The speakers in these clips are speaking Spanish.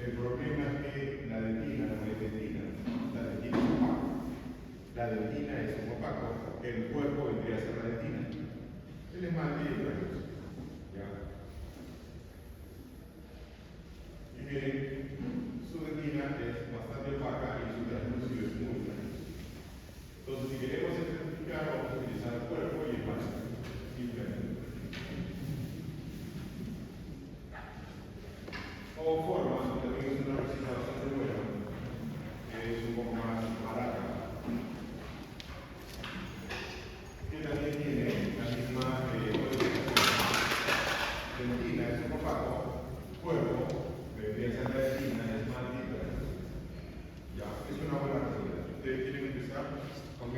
El problema es que la dentina no es dentina, la dentina es opaca.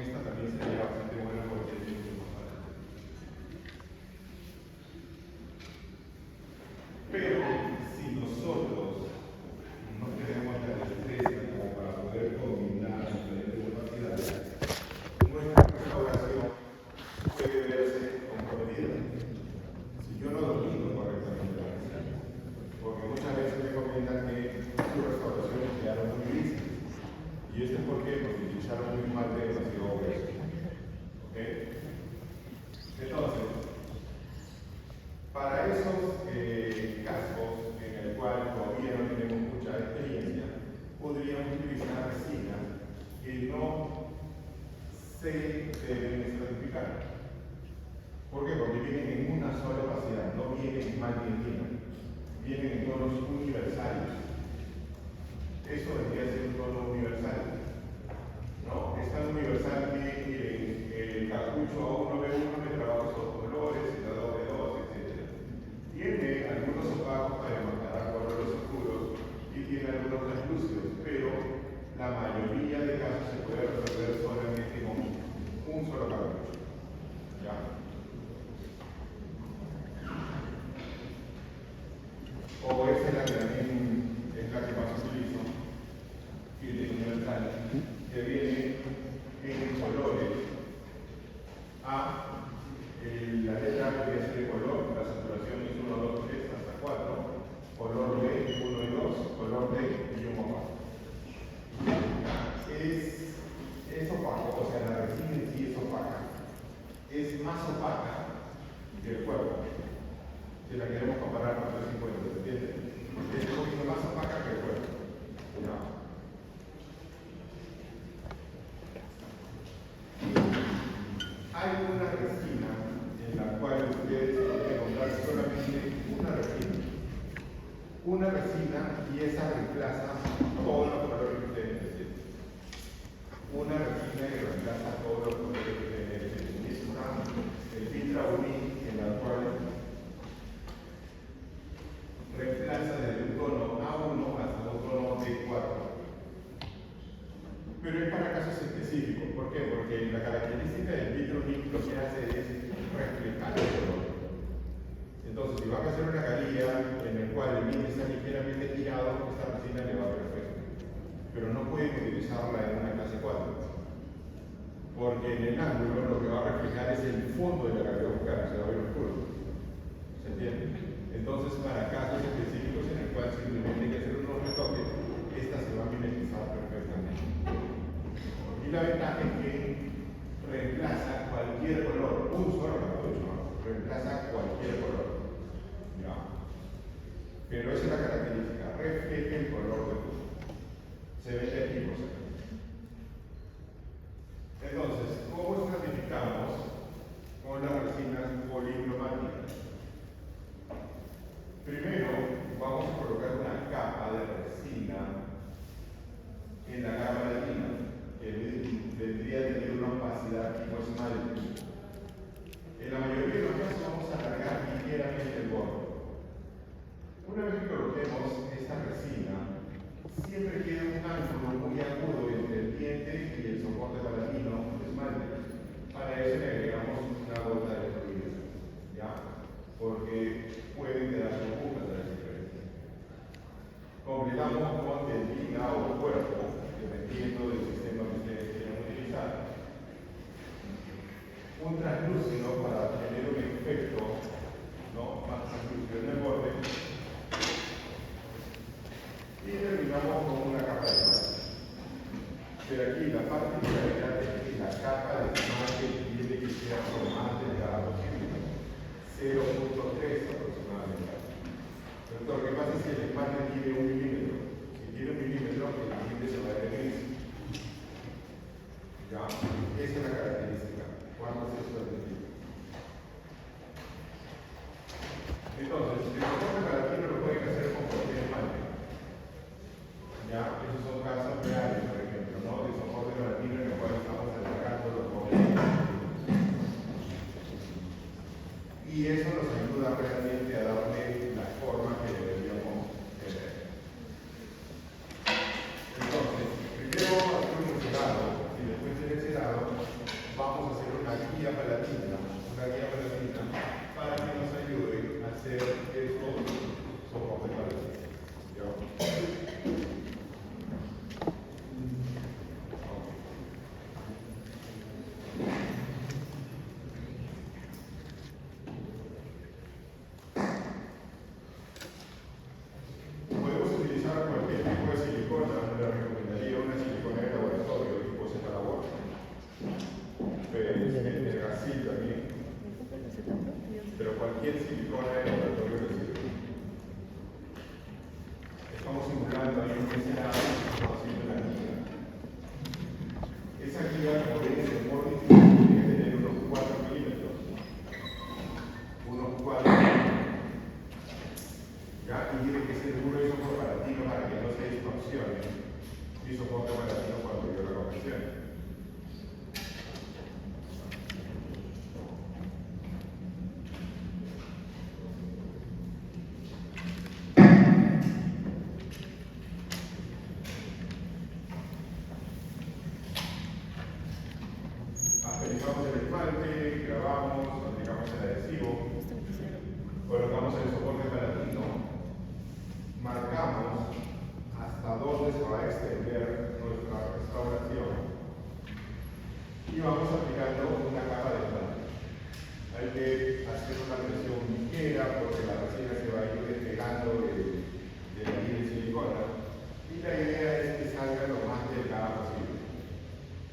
esta también sería bastante buena porque es mucho más barato. Pero si nosotros no tenemos la destreza como para poder combinar diferentes capacidades, nuestra restauración puede verse comprometida. Si yo no domino correctamente la receta, porque muchas veces me comentan que sus restauraciones quedaron muy grises. ¿Y esto es por qué? Porque utilizaron un esmalte demasiado grueso. ¿Ok? Entonces, para esos casos en el cual todavía no tenemos mucha experiencia, podríamos utilizar resinas que no se deben estratificar. ¿Por qué? Porque vienen en una sola opacidad, no vienen en esmalte en tina, vienen en tonos universales. Eso debería ser un tono universal, ¿no? Es tan universal que el cartucho A1B1 me trabaja esos colores, el A2B2, etc. Tiene algunos opacos para enmascarar colores oscuros y tiene algunos translúcidos, pero la mayoría de casos se puede resolver solamente con un solo cartucho. ¿Ya? O esa es la que también es la que más utilizo, que es universal, que viene en colores. La letra A debe ser de color, la saturación es 1, 2, 3 hasta 4, color B 1 y 2, color D y un opaco. Es opaco, o sea, la resina en sí es opaca. Es más opaca que el cuerpo. Si la queremos comparar con 350, ¿se entiende? Es un poquito más opaca que el cuerpo. ¿Ya? Hay una resina en la cual ustedes pueden encontrar solamente una resina y esa reemplaza todos los colores que ustedes necesitan. Una resina que reemplaza todos los colores que ustedes necesitan. Es el Vitra Uni, en la cual reemplaza desde un tono A1 hasta un tono D4. Pero es para casos específicos. ¿Por qué? Porque la característica del Vitronic lo que hace es reflejar el color. Entonces, si van a hacer una calilla en el cual el vino está ligeramente girado, esta resina le va a perfecto. Pero no pueden utilizarla en una clase 4. Porque en el ángulo lo que va a reflejar es el fondo de la calidad bucal, se va a ver oscuro. ¿Se entiende? Entonces, para casos específicos en el cual simplemente hay que hacer unos retoques, esta se va a mimetizar perfectamente. Y la ventaja es que reemplaza cualquier color, un solo cartucho, reemplaza cualquier color. ¿Ya? Pero esa es la característica, refleja el color de tu. Se ve el tipo. Entonces, ¿cómo estratificamos con las resinas policromáticas? Primero, vamos a colocar una capa de resina en la capa de tina, que tendría que tener una opacidad tipo esmalte. En la mayoría de los casos vamos a alargar ligeramente el borde. Una vez que coloquemos esta resina, siempre queda un ángulo muy agudo entre el diente y el soporte palatino de esmalte. Para eso le agregamos una gota de fluido, ¿ya? Porque pueden quedar burbujas de la diferencia. Completamos con dentina o cuerpo, dependiendo del sistema que ustedes quieran utilizar. Un translúcido para tener un efecto, ¿no?, más translúcido en el borde. Y terminamos con una capa de esmalte. Pero aquí la particularidad es que la capa de esmalte tiene que ser lo más delgada posible, 0.3 aproximadamente. Doctor, ¿qué pasa si el esmalte tiene 1 milímetro? Si tiene 1 milímetro, el diente se va a ver gris. ¿Ya? Esa es la característica. ¿Cuánto se estratifica? Entonces, el soporte palatino lo pueden hacer con cualquier esmalte. ¿Ya? Esos son casos reales, por ejemplo, ¿no? De soporte palatino en el cual estamos alargando los bordes. Y eso nos ayuda realmente a darle la forma que deberíamos tener. Entonces, primero vamos a hacer un cerado y después del cerado palatina para que nos ayude a hacer estos soportes palatinos. Podemos utilizar cualquier tipo de silicona. Le recomendaría una silicona de laboratorio tipo Zetalabor, Gasil también, pero cualquier silicona de laboratorio que sirve. Estamos simulando ahí un escenario, estamos haciendo una guía. Esa guía, como ven, es el borde tiene que tener unos 4 milímetros. Unos 4 milímetros. ¿Ya? Y tiene que ser grueso palatino para que no se distorsione y soporte palatino cuando yo lo confeccione. Aplicamos el esmalte, grabamos, aplicamos el adhesivo, colocamos el soporte palatino, marcamos hasta dónde se va a extender nuestra restauración y vamos aplicando una capa de esmalte. Hay que hacer una presión ligera porque la resina se va a ir despegando de la línea de silicona y la idea es que salga lo más delgada posible.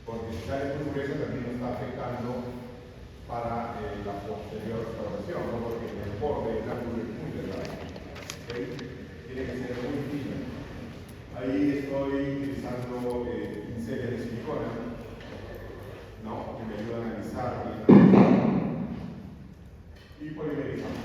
Porque si sale muy gruesa también nos está afectando para la posterior restauración, ¿no? Porque en el borde el ángulo es muy delgado. ¿Okay? Tiene que ser muy fino. Ahí estoy utilizando pinceles de silicona, ¿no? Que me ayudan a alisar y polimerizamos.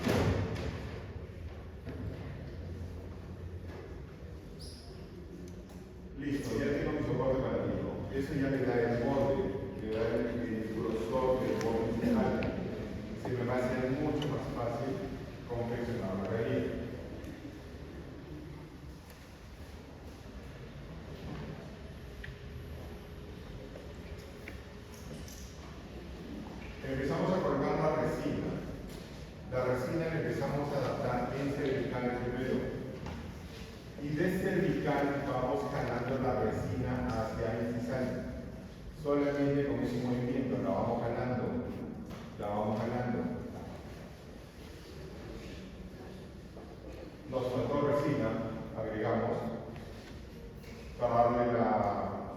Listo, ya tengo mi soporte palatino. Eso ya le da el borde, le da el grosor del borde final. Se me va a hacer mucho más fácil confeccionar la gallina. Empezamos a colocar la resina. La resina la empezamos a adaptar en cervical primero. Y de cervical vamos jalando la resina hacia incisal. Solamente con ese movimiento la vamos jalando, la vamos jalando. Nos faltó resina, agregamos para darle la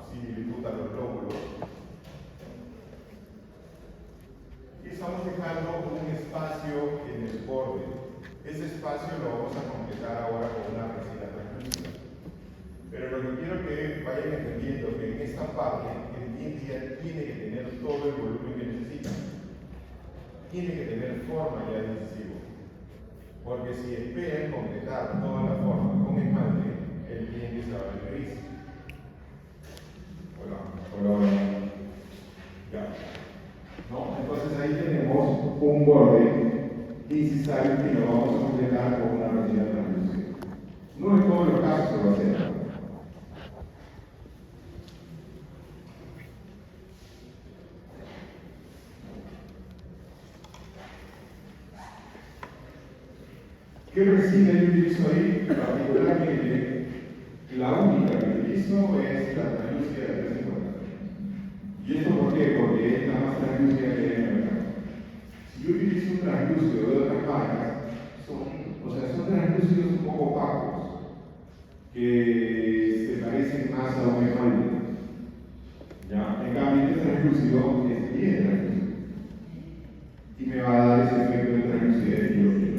similitud a los lóbulos. Y estamos dejando un espacio en el borde. Ese espacio lo vamos a completar ahora con una resina translúcida. Pero lo que quiero que vayan entendiendo que en esta parte el diente ya tiene que tener todo el volumen que necesita. Tiene que tener forma ya de incisivo. Porque si esperan completar toda la forma con esmalte, el diente se va a ver gris. Hola. Ya. ¿No? Entonces ahí tenemos un borde incisal que lo vamos a completar con una resina translúcida. No en todos los casos se va a hacer. ¿Qué resina yo utilizo ahí? Particularmente, la única que utilizo es la translúcida de 350. ¿Y esto por qué? Porque es la más translúcida que hay en el mercado. Si yo utilizo un translúcido de otras marcas, son translúcidos un poco opacos, que se parecen más a un esmalte. ¿Ya? En cambio, este translúcido es bien translúcido. Y me va a dar ese efecto de translucidez que yo quiero.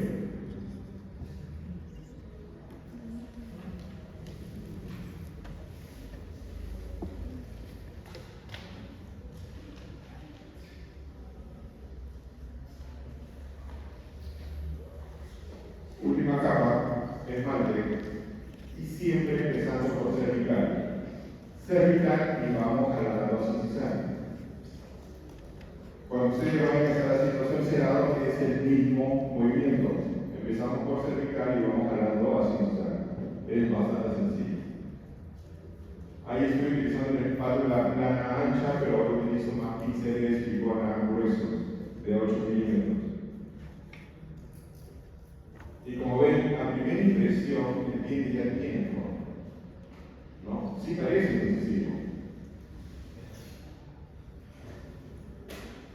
Última capa, esmalte, y siempre empezando por cervical. Cervical y vamos jalando hacia incisal. Cuando ustedes vayan a estar haciendo cercenado es el mismo movimiento. Empezamos por cervical y vamos jalando hacia incisal. Es bastante sencillo. Ahí estoy utilizando una espátula plana ancha, pero ahora utilizo más pinceles de silicona gruesos de 8 milímetros. Y como ven, a primera impresión, el diente ya tiene forma, ¿no? Sí parece excesivo.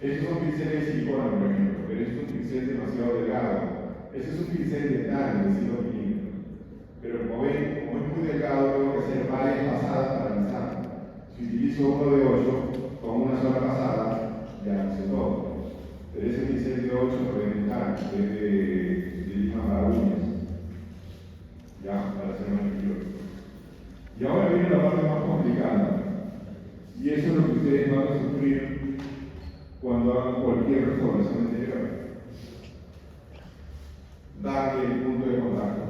Estos son pinceles de silicona, por ejemplo, pero este es un pincel demasiado delgado. Este es un pincel dental de 5 milímetros. Pero como ven, como es muy delgado, tengo que hacer varias pasadas para alisar. Si utilizo uno de 8, con una sola pasada, ya hice todo. Pero ese pincel de 8 lo voy a dental, es de lima para uñas. Ya, para hacer manicure. Y ahora viene la parte más complicada. Y eso es lo que ustedes van a sufrir cuando hagan cualquier restauración anterior. Darle el punto de contacto.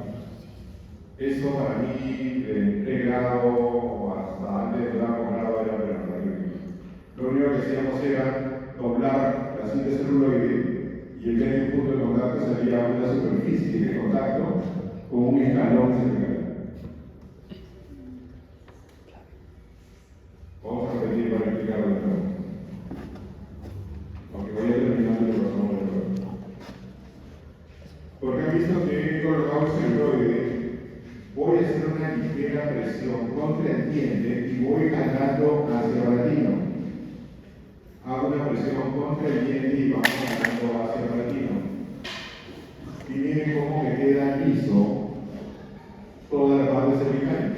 Eso para mí, de pregrado o hasta antes de grado era terrible. Lo único que hacíamos era doblar la cinta celuloide y en vez de un punto de contacto salía una superficie de contacto con un escalón cervical. Vamos a repetir para explicarlo de nuevo. Aunque voy a terminar de razón de nuevo. Porque han visto que he colocado el celuloide, voy a hacer una ligera presión contra el diente y voy jalando hacia el latino. Hago una presión contra el diente y vamos jalando hacia el latino. Y miren cómo me queda liso toda la parte cervical.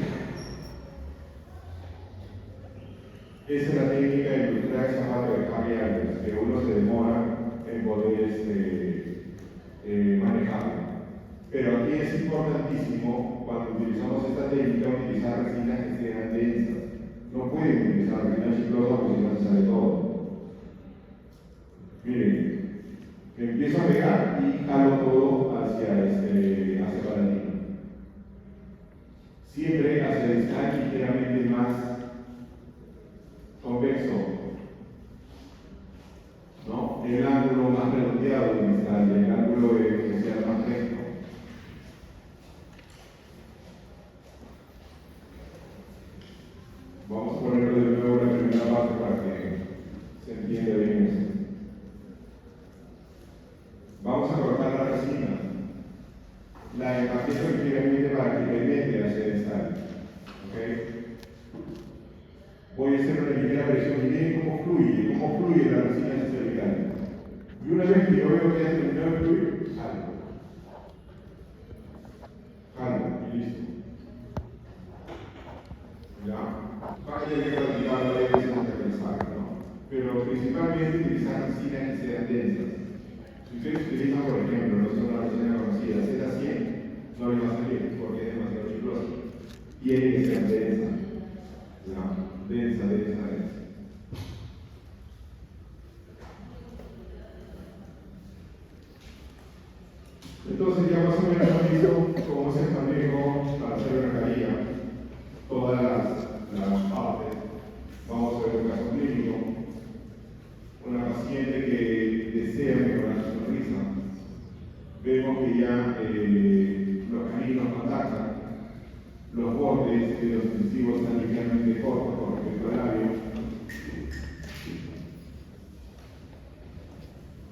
Esa es la técnica de ilustrar esa parte de Harry Alves, que uno se demora en poder manejar. Pero aquí es importantísimo, cuando utilizamos esta técnica, utilizar resinas que sean densas. No pueden utilizar resinas chiclosas porque si no se sale todo. Miren, empiezo a pegar y jalo todo hacia el paladino. Siempre hacia el distal ligeramente más convexo, ¿no? El ángulo más redondeado del distal, el ángulo que sea más recto. Vamos a ponerlo de nuevo en la primera parte para que se entienda bien eso. Vamos a cortar la resina. La empiezo ligeramente para que penetre hacia el distal. ¿Okay? Voy a hacer una ligera presión y miren cómo fluye la resina cervical. Y una vez que yo veo que ya terminado de fluir, jalo y listo. ¿Ya? Hay que practicar varias veces hasta que salga, ¿no? Pero principalmente utilizar resinas que sean densas. Si ustedes utilizan, por ejemplo, no es una resina conocida, Z100, no les va a salir porque es demasiado chiclosa. Tiene que ser densa. ¿Ya? Densa. Entonces ya más o menos hemos visto cómo es el manejo para hacer una caída. Todas las partes. Vamos a ver un caso clínico. Una paciente que desea mejorar su sonrisa. Vemos que ya los caninos no atacan, los bordes de los incisivos están ligeramente cortos con respecto al labio.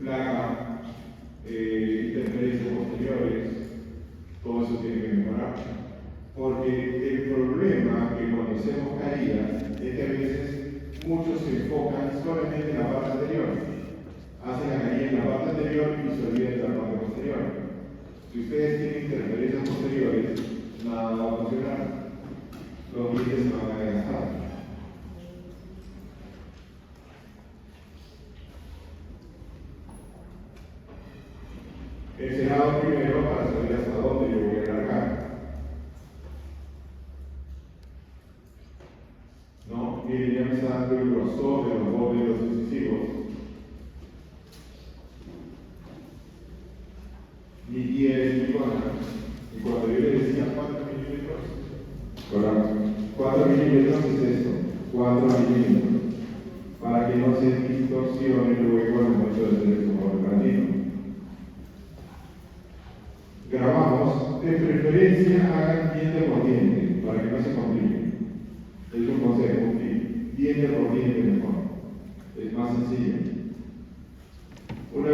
Placa, interferencias posteriores, todo eso tiene que mejorar. Porque el problema que cuando hacemos caídas es que a veces muchos se enfocan solamente en la parte anterior. Hacen la caída en la parte anterior y se olvidan de la parte posterior. Si ustedes tienen interferencias posteriores, nada va a funcionar. Los dientes se van a desgastar. El cerrado primero para saber hasta dónde yo voy a alargar. ¿No? Miren, ya me está dando el grosor de los bordes de los incisivos. Mi guía es silicona. Y cuando yo le decía 4 milímetros, correcto. 4 milímetros es esto, 4 milímetros. Para que no se distorsione luego al momento de hacer el tumor operativo. Grabamos, de preferencia hagan diente por diente, para que no se complique. Es un consejo, un tip. Diente por diente mejor. Es más sencillo. Una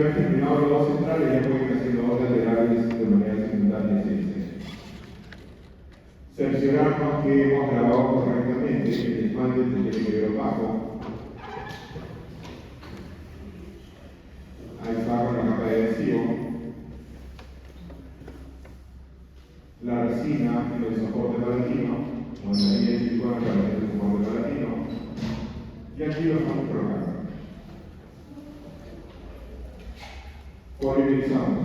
Cerciorarnos que hemos grabado correctamente el esmalte del nivel bajo. Ahí está con la capa de adhesivo. La resina y el soporte palatino, como en la línea de silicona para el soporte palatino, y aquí lo estamos colocando. Polimerizamos.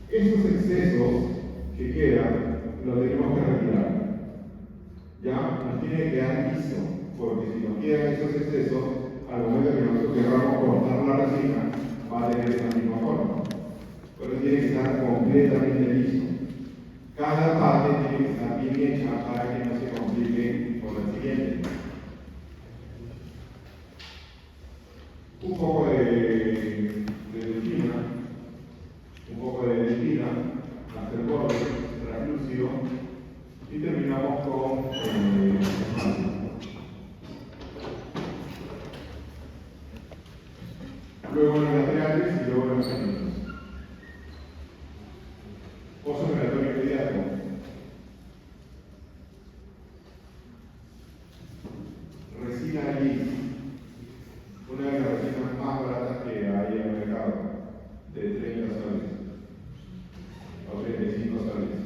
Esos excesos que quedan los tenemos que retirar. Ya nos tiene que quedar liso, porque si nos quedan esos excesos, al momento que nosotros queramos cortar la resina, va a tener esa misma forma. Pero tiene que estar completamente liso. Cada parte tiene que estar bien hecha para que no se complique con la siguiente. Un poco de delfina, hasta el borde translúcido, y terminamos con luego en los laterales y luego en los anillos. Pozo operatorio inmediato. Resina gris, una de las resinas más baratas que hay en el mercado, de 30 soles o 35 soles.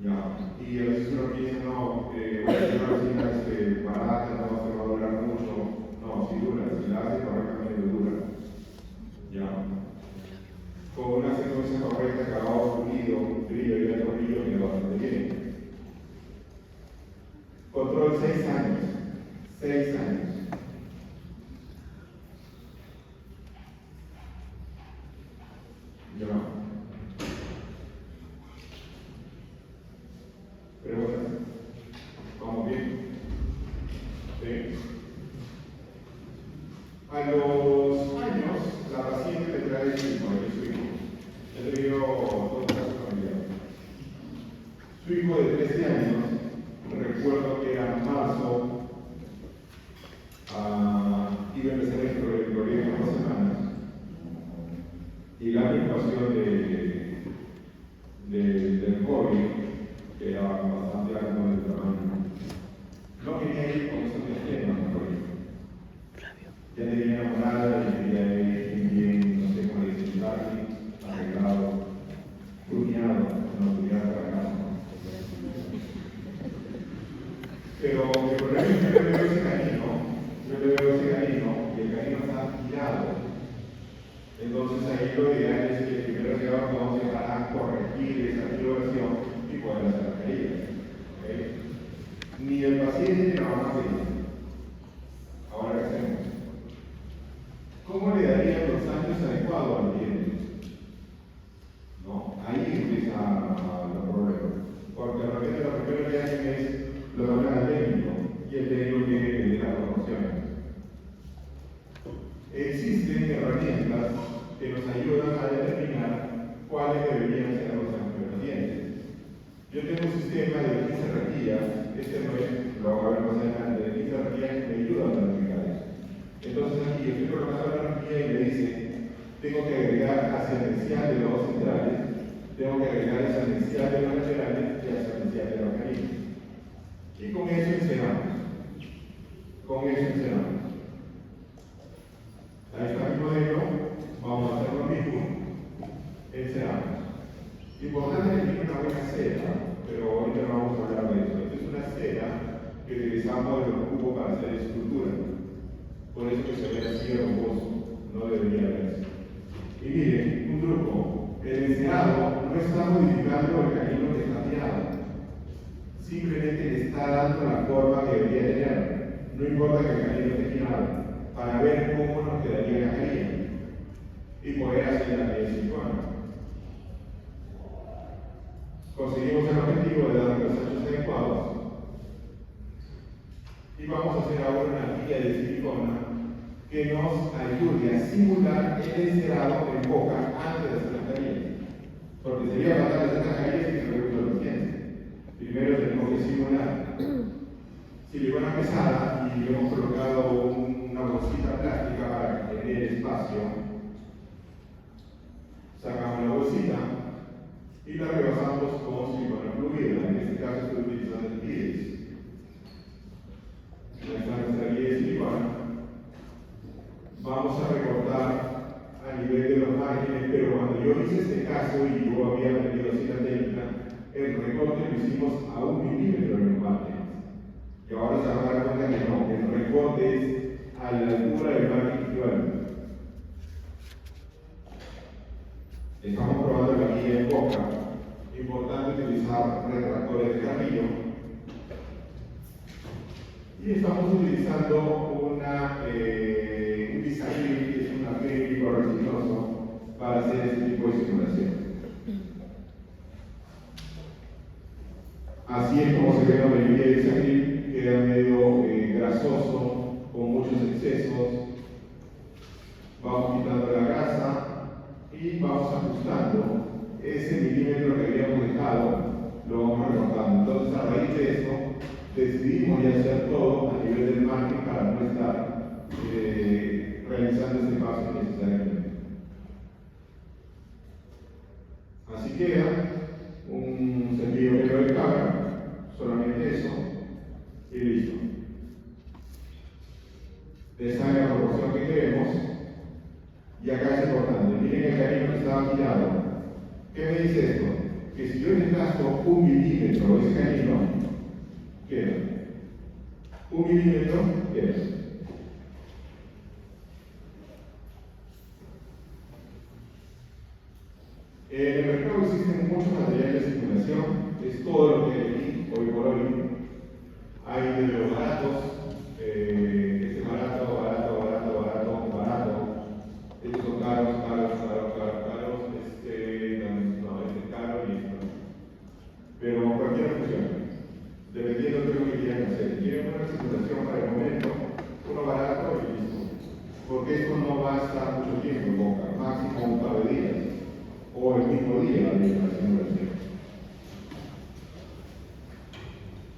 Ya. Y a veces uno piensa, no, una resina es barata, no se va a durar mucho. No, si dura, si la hace correctamente dura. Ya. Con una secuencia correcta, acabado pulido, brillo y alto brillo, que bastante bien. Control 6 años. 6 años. ¿Ya? ¿Preguntas? ¿Vamos bien? ¿Sí? A los años, la paciente le trae el hijo, su hijo. Él le dio todo un caso familiar. Su hijo de 13 años, recuerdo que era en marzo, iba a empezar el gobierno en 2 semanas, y la situación del COVID, que era bastante alto en el tamaño, no quería ir con esos temas al colegio. Ya tenía enamorada y quería ir bien, no sé cómo decir, arreglado, cuñado, no cuñado para acá. Pero el problema es que yo le veo ese canino, y el canino está tirado. Entonces ahí lo ideal es que primero se vamos a corregir esa equivocación y poder hacer las medidas. ¿Okay? Ni el paciente ni la mamá se dice. Ahora, ¿qué hacemos? ¿Cómo le darían los años adecuados al diente? ¿No? Ahí empieza el problema. Porque de repente lo primero que hacen es lo que hablan al técnico, y el técnico tiene que medir las proporciones. Existen herramientas que nos ayudan a determinar cuáles deberían ser los años de los dientes. Yo tengo un sistema de 15 rejillas, este no es, lo vamos a ver más adelante, de 15 rejillas que me ayudan a determinar eso. Entonces aquí yo estoy colocando la rejilla y me dice, tengo que agregar hacia el inicial de los dos centrales, tengo que agregar hacia el inicial de los laterales y hacia el inicial de los caninos. Y con eso encerramos. Ahí está mi modelo, vamos a hacer lo mismo, encerramos. Importante que tiene una buena cera, pero ahorita no vamos a hablar de eso. Esta es una cera que utilizamos de los cubos para hacer escultura. Por eso que se ve así hermoso, no debería verse. Y miren, un truco, el encerado no está modificando el canino que está tirado, simplemente le está dando la forma que debería tener. No importa que el canino esté girado, para ver cómo nos quedaría la carilla y poder hacer la de silicona. Conseguimos el objetivo de dar los anchos adecuados y vamos a hacer ahora una guía de silicona que nos ayude a simular el encerado en boca antes de hacer la carilla. Porque sería fatal hacer la carilla si no le los dientes. Primero tenemos que simular silicona pesada y le hemos colocado una bolsita plástica para tener espacio. Sacamos la bolsita y la rebasamos con silicona fluida. En este caso estoy utilizando el 10. Ahí está nuestra guía de silicona. Vamos a recortar a nivel de los márgenes, pero cuando yo hice este caso y yo había aprendido así la técnica, el recorte lo hicimos a 1 milímetro en los márgenes. Y ahora se van a dar cuenta que no, el recorte es a la altura del margen equivalente. Estamos probando la guía en boca. Importante utilizar retractores de carrillo. Y estamos utilizando un bisacril, que es un acrílico resinoso, para hacer este tipo de simulación. Así es como se ve la mayoría de bisacril, queda medio grasoso, con muchos excesos. Vamos quitando la grasa y vamos ajustando ese milímetro que habíamos dejado, lo vamos recortando. Entonces, a raíz de esto, decidimos ya hacer todo a nivel del margen para no estar realizando este paso innecesariamente. Así queda un sentido medio de cámara, solamente eso, y listo. Esa es la proporción que queremos, y acá es importante. Miren el canino que estaba girado. ¿Qué me dice esto? Que si yo le gasto 1 milímetro ese canino, queda. 1 milímetro queda. En el mercado existen muchos materiales de simulación, es todo lo que hay hoy por hoy. Hay desde los baratos, barato. Estos son caros, es caro y esto. Pero cualquiera funciona, dependiendo de lo que quieran hacer. Si quieren una simulación para el momento, uno barato y listo. Porque esto no va a estar mucho tiempo en boca, máximo un par de días, o el mismo día de la simulación.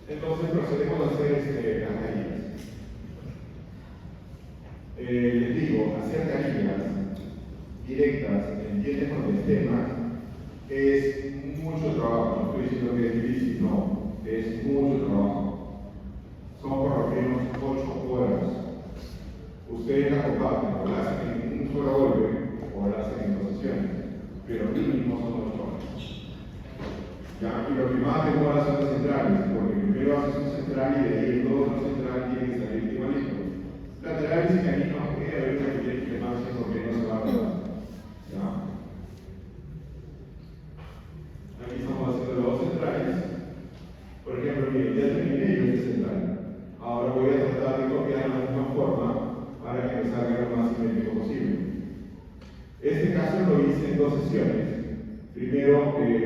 Entonces procedemos a hacer las carillas. Les digo, hacer carillas directas en dientes con el tema es mucho trabajo. No estoy diciendo que es difícil, no, es mucho trabajo. Son por lo menos 8 horas. Ustedes la comparten, o la hacen en un solo golpe, o la hacen en 2 sesiones, pero mínimo son 8 horas. Ya, y lo que más demora son las centrales, porque primero haces un central y de ahí el otro central tiene que salir igualito. Laterales y caninos, porque a ver que tiene que más porque no se va a rodar. ¿Ya? Aquí estamos haciendo los 2 centrales. Por ejemplo, miren, ya terminé yo este central. Ahora voy a tratar de copiar la misma forma para que me salga lo más simétrico posible. Este caso lo hice en 2 sesiones. Primero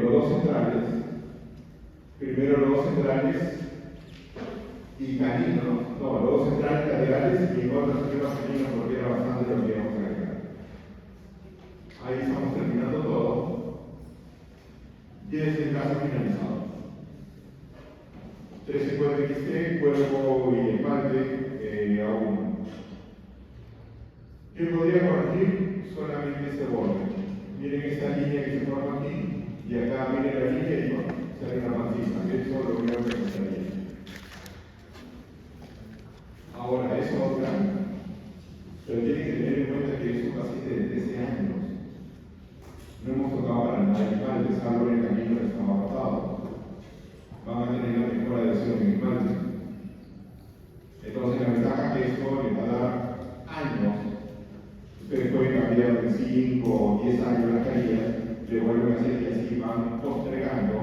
los 2 centrales. Y caninos, no, los 2 centrales laterales y en otros sistemas caninos porque era bastante lo que íbamos a agregar. Ahí estamos terminando todo. Y este es el caso finalizado. 350 XT, cuerpo y empalme a 1. ¿Qué podría corregir? Solamente este borde. Miren esta línea que se forma aquí, y acá miren la línea y sale una pancita. Eso lo voy a representar. Ahora, eso es otra. Pero tienen que tener en cuenta que es un paciente de 13 años. No hemos tocado para nada el espalda, salvo en el camino que estaba apartado. Van a tener la mejor adhesión en el espalda. Entonces, la ventaja que esto les va a dar años. Ustedes pueden cambiar en 5 o 10 años las carillas, le vuelven a hacer y así van postergando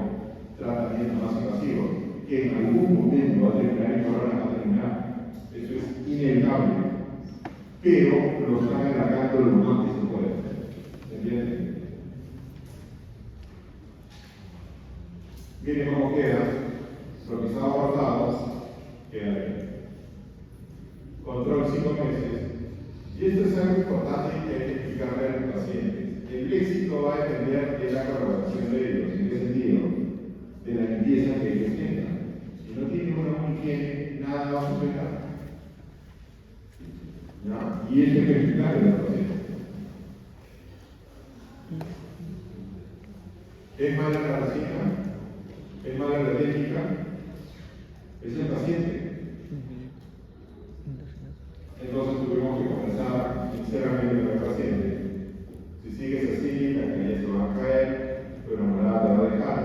tratamientos más invasivos, que en algún momento va a terminar y corona va a terminar. Eso es inevitable, pero lo están alargando lo más que se puede. ¿Entienden? Miren cómo queda. Lo que estaba cortado queda bien. Control 5 meses. Y esto es algo importante que hay que explicarle a los pacientes. El éxito va a depender de la colaboración de ellos. ¿En qué sentido? De la limpieza que ellos tengan. Si no tienen una buena higiene, nada va a funcionar. ¿Ya? Y esto hay que explicarle a los pacientes. Es más madre de la resina, el madre de la técnica, es el paciente. Entonces tuvimos que conversar sinceramente con el paciente. Si sigues así, la calidad se va a caer, tu enamorada te va a dejar.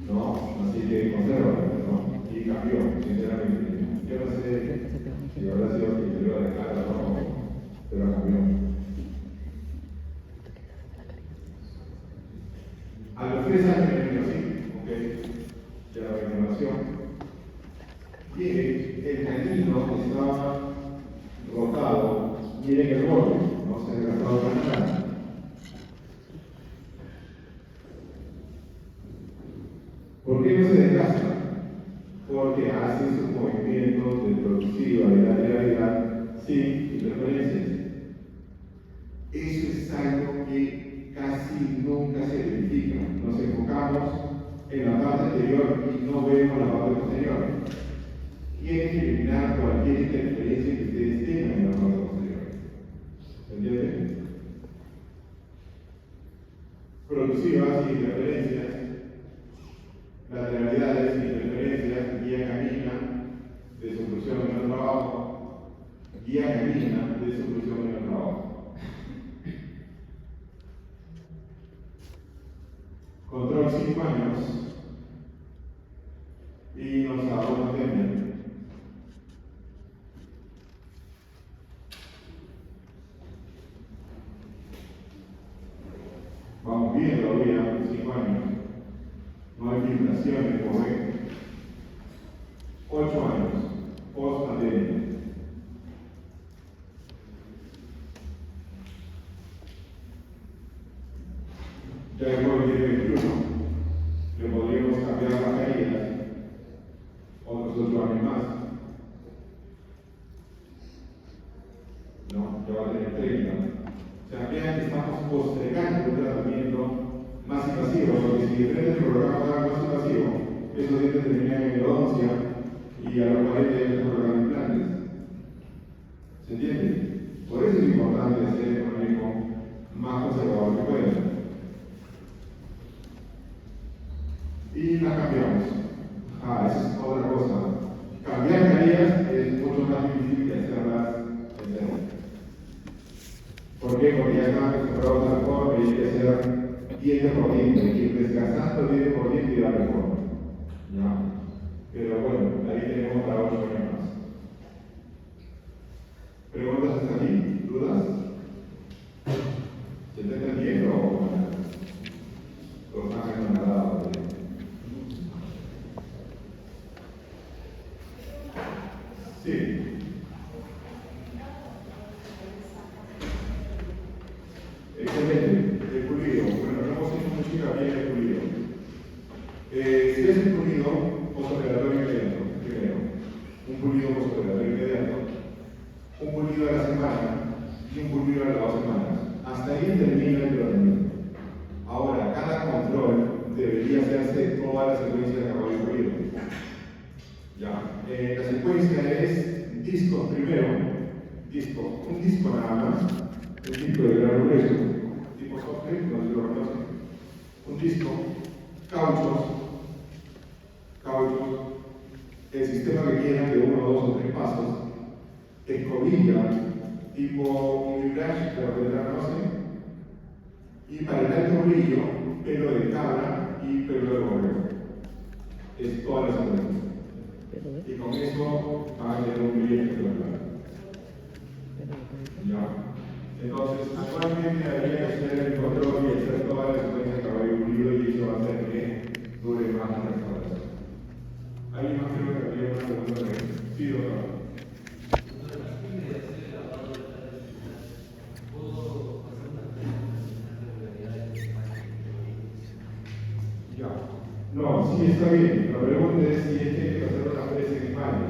¿No? Así que consérvalo, ¿no? Y cambió, sinceramente. Yo no sé si habrá sido que te iba a dejar o no, pero cambió. A los 3 años de sí, ¿ok? Ya la renovación. Miren, el canino que estaba rotado, miren el borde, no se ha desgastado para nada. ¿Por qué no se desgasta? Porque hace sus movimientos de productiva y lateralidad sin interferencias. Eso es algo que casi nunca se verifica. Nos enfocamos en la parte anterior y no vemos la parte posterior. Tienen que eliminar cualquier interferencia que ustedes tengan en la parte posterior. ¿Entienden? Productivas y interferencias, lateralidades y interferencias, guía camina de su función en el trabajo, guía camina de su función en el trabajo. Control 5 años y nos ahorra tiempo. Vamos bien todavía, 5 años. No hay filtraciones, como ven. 8 años, post pandemia. Ya el COVID tiene 21, le podríamos cambiar las caídas, otros 8 años más. No, ya va a tener 30. O sea, vean que estamos postergando un tratamiento más invasivo, porque si de frente el programa fuera más invasivo, esos dientes terminan en endodoncia y a los 40 años se programan implantes. ¿Se entiende? Por eso es importante hacer el manejo más conservador que pueda. Y las cambiamos. Esa es otra cosa. Cambiar carillas es mucho más difícil que hacerlas en serio. ¿Por qué? Porque ya están acostumbrados a la reforma y hay que hacer dientes por diente, hay que ir desgastando diente por diente y dar reforma. ¿Ya? Pero bueno, ahí tenemos para 8 años más. ¿Preguntas hasta aquí? ¿Dudas? ¿Se está entendiendo o los ángeles no han dado? Sí. Excelente, el pulido. Bueno, no hemos hecho mucho hincapié en el pulido. Si es un pulido postoperatorio inmediato, primero. Un pulido postoperatorio inmediato. Un pulido a la semana y un pulido a las 2 semanas. Hasta ahí termina el tratamiento. Ahora, cada control debería hacerse toda la secuencia de acabado de pulido. Ya. La secuencia es discos primero, un disco nada más, un disco de grano grueso, tipo software, no sé si lo conocen, un disco, cauchos, el sistema que quieran de 1, 2 o 3 pasos, escobilla, tipo unibrash, pero de la conocen, y para el alto brillo, pelo de cabra y pelo de borrego. Es toda la secuencia. Y con eso van a tener un billete claro. ¿Ya? Entonces, actualmente habría que hacer el control y hacer toda la secuencia de cabello pulido y eso va a hacer que dure más la restauración. ¿Alguien más creo que había una pregunta de eso? Sí, doctor. Ya. No, sí está bien. La pregunta es si es que hay que hacer una fresa en esmalte.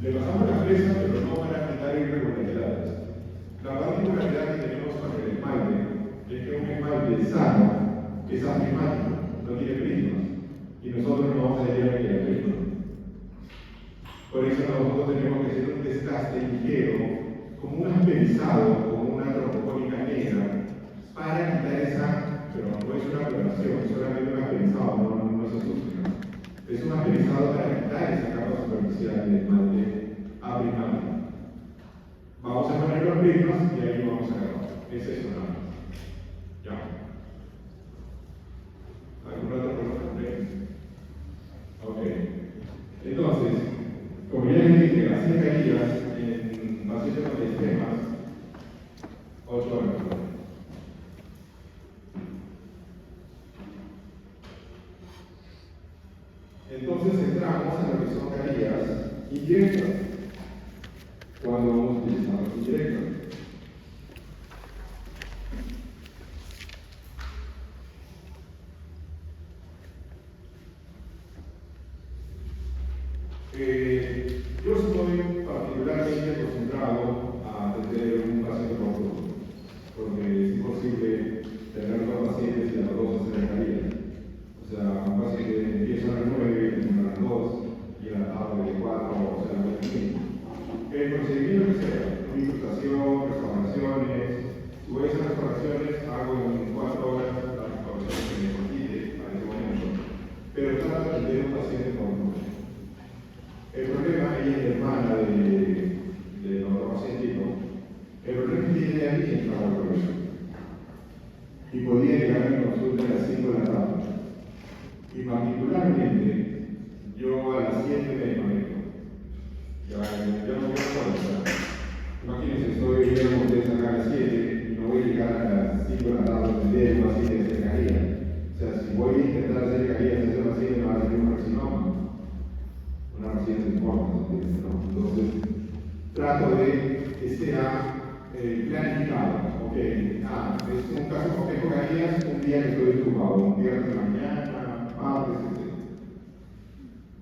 Le pasamos la fresa, pero no para quitar irregularidades. La particularidad que tenemos con el esmalte es que un esmalte sano es astigmático, no tiene prismas. Y nosotros no vamos a llegar a que haya prismas. Por eso nosotros tenemos que hacer un desgaste ligero, como un asperizado, como una tropocónica negra, para quitar esa pero no es una aplicación, es solamente un aterrizado, no se asusten, ¿no? Es un aterrizado para quitar esa capa superficial de esmalte a primario. Vamos a poner los prismas y ahí vamos a acabar. Es eso nada más. ¿Ya? ¿Algún otro problema? Ok. Entonces, como ya les dije, las 100 caídas en pacientes con sistemas, 8 horas. Entonces entramos en lo que son caídas indirectas. Cuando vamos a utilizar las indirectas. Yo estoy particularmente concentrado a atender un paciente por turno, porque es imposible tener dos pacientes y a los dos hacer caídas. O sea, un paciente empieza a las 9 y termina a las 2 y a la tarde de 4, o sea, en fin. El procedimiento que sea, incrustación, restauraciones, si voy a hacer restauraciones, hago en 4 horas la restauración que me concite a ese momento, pero trato de atender un paciente por turno. El problema, ella es hermana de otro pacientito, el problema es que ella aquí entraba al colegio y podía llegar a mi consulta a las 5 de la tarde. Y particularmente, yo a las 7 me conecto. Ya no me acuerdo. Imagínense, estoy viendo ustedes acá a las 7 y no voy a llegar a las 5 de la tarde donde debo así de hacer caída. O sea, si voy a intentar hacer caídas de ese paciente, me va a salir un carcinoma. Una residencia de forma, ¿no? Entonces, trato de que sea planificado. Ok, es un caso complejo caídas, un día que estoy desocupado, un viernes de la mañana, martes, etc.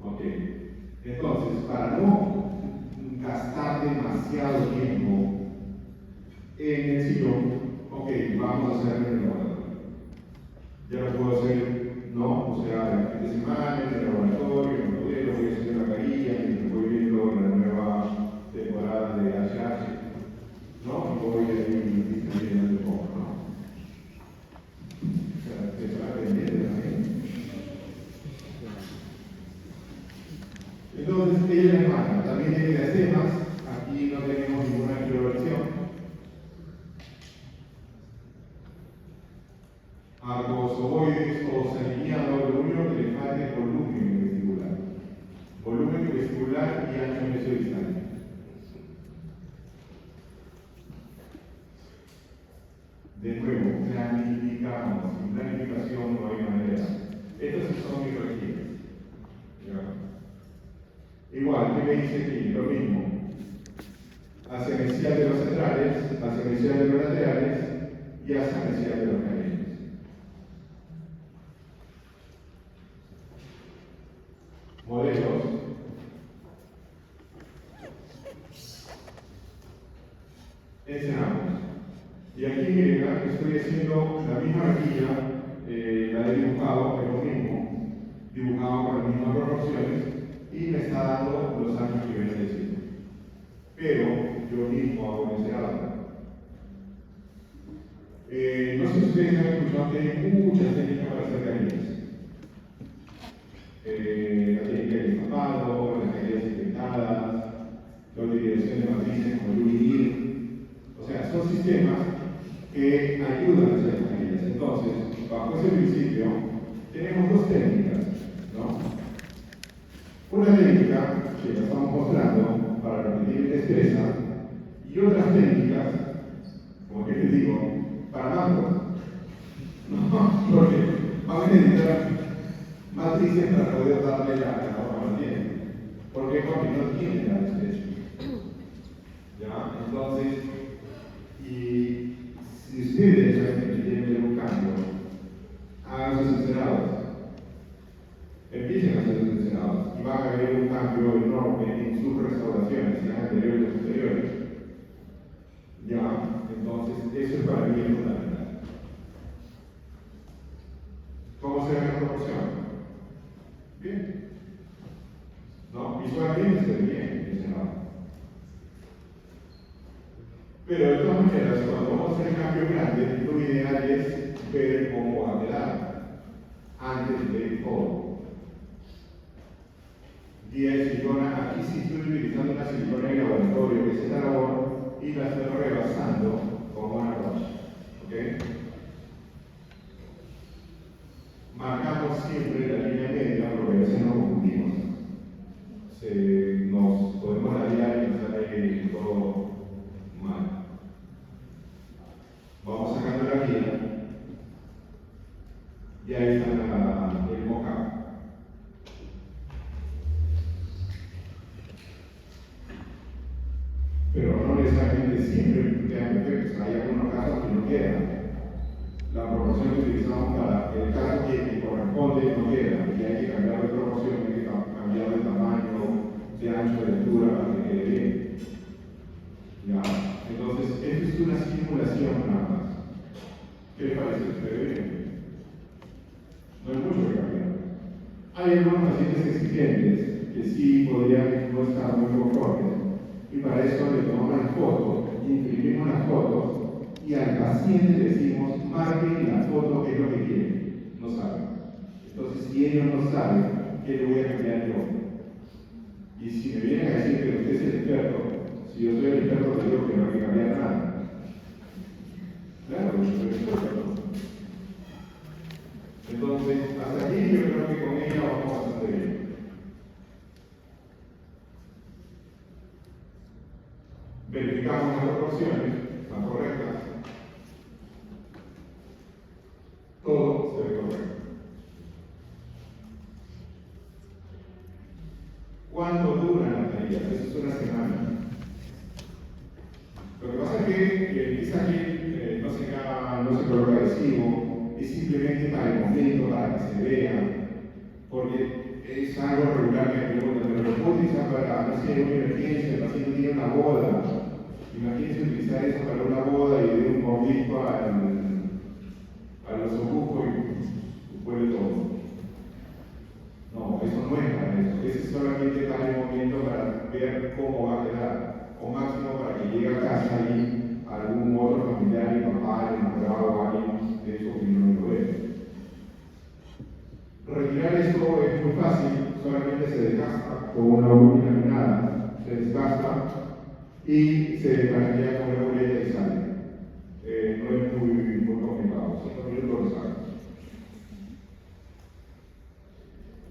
Ok, entonces, para no gastar demasiado tiempo en el sillón, ok, vamos a hacer el laboratorio. Ya lo puedo hacer, ¿no? O sea, el fin de semana, en el laboratorio, en el modelo, voy a hacer la caída, y voy viendo la nueva temporada de HH, ¿no? Y voy a ir distribuyendo un poco, ¿no? O sea, que se va aprendiendo también. Entonces, ella es la hermana, también tiene diastemas, aquí no tenemos ninguna coloración. Arcos ovoides o alineados, lo único que le falta es volumen vestibular. Volumen vestibular y ancho mesodistal. De nuevo, planificamos. Sin planificación no hay manera. Estas son mis requisitos. Igual, ¿qué me dice aquí? Lo mismo. Hacia mesial de los centrales, hacia mesial de los laterales y hacia mesial de los canales. Modelos. Encenamos. Y aquí miren, estoy haciendo la misma arquilla, la he dibujado, es lo mismo, dibujado con las mismas proporciones y me está dando los años que viene diciendo. Pero yo mismo hago ese algo. No sé si ustedes han escuchado que hay muchas técnicas para hacer caídas. La técnica del estampado, las caídas inventadas, la utilización de matrices como Lumidir. O sea, son sistemas que ayudan a hacer caídas. Entonces, bajo ese principio, tenemos dos técnicas, ¿no? Una técnica que la estamos mostrando para repetir destreza y otras técnicas, como que les digo, para macros. ¿No? Porque van a necesitar matrices para poder darle la forma que tiene. ¿Por qué? Porque no tiene la destreza. ¿Ya? Entonces, y si ustedes realmente quieren ver un cambio, hagan sus encerados. Empiecen a hacer sus encerados y van a ver un cambio enorme en sus restauraciones, sean anteriores o posteriores. ¿Ya? Entonces, eso es para mí fundamental. ¿Cómo se ve la proporción? Bien. ¿No? Visualmente se ve bien, encenado. Pero de todas maneras, cuando vamos a hacer el cambio grande, lo ideal es ver cómo va a quedar antes de todo. 10 siliconas, aquí sí estoy utilizando una silicona de laboratorio que es esta labor y la estoy rebasando con una brocha. ¿Ok? Marcamos siempre la línea media porque a veces nos confundimos. Nos podemos radiar y nos sale todo mal. Vamos sacando la guía y ahí está el mockup. Pero no necesariamente siempre quedan perfectos, hay algunos casos que no quedan. La proporción que utilizamos para el caso que corresponde no queda, y hay que cambiar de proporción, hay que cambiar de tamaño, de ancho, de altura para que quede bien. Ya. Entonces, esto es una simulación nada más. ¿Qué les parece? ¿Se ve bien? No hay mucho que cambiar. Hay algunos pacientes exigentes que sí podrían no estar muy conformes, y para eso le tomamos las fotos, imprimimos las fotos, y al paciente le decimos, marque la foto que es lo que quiere. No sabe. Entonces, si ellos no saben, ¿qué le voy a cambiar yo? Y si me vienen a decir que usted es el experto, si yo soy el experto, le digo que no hay que cambiar nada. Claro, yo soy el experto. Entonces, hasta aquí yo creo que con ella vamos bastante bien. Verificamos las proporciones, están correctas. Todo se ve correcto. ¿Cuánto dura la tareas? Eso es una semana. Lo que pasa es que el pisaje no se coloca adhesivo, es simplemente para el momento, para que se vea, porque es algo regular que pero lo puedo utilizar para, no sé, una emergencia, el paciente tiene una boda. Imagínense utilizar eso para una boda y de un mordisco a los ojos y vuelve todo. No, eso no es para eso. Ese es solamente para el momento para ver cómo va a quedar. O máximo para que llegue a casa y algún otro familiar, y papá, enamorado o alguien de eso que no lo ve. Retirar esto es muy fácil, solamente se desgasta con una bolita laminada, se desgasta y se descarga con una boleta y sale. No es muy complicado, 5 minutos lo sale.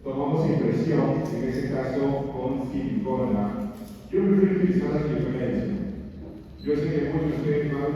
Tomamos impresión, en ese caso con silicona. Yo prefiero utilizar la silicona de eso. Yo sé que muchos de ustedes van a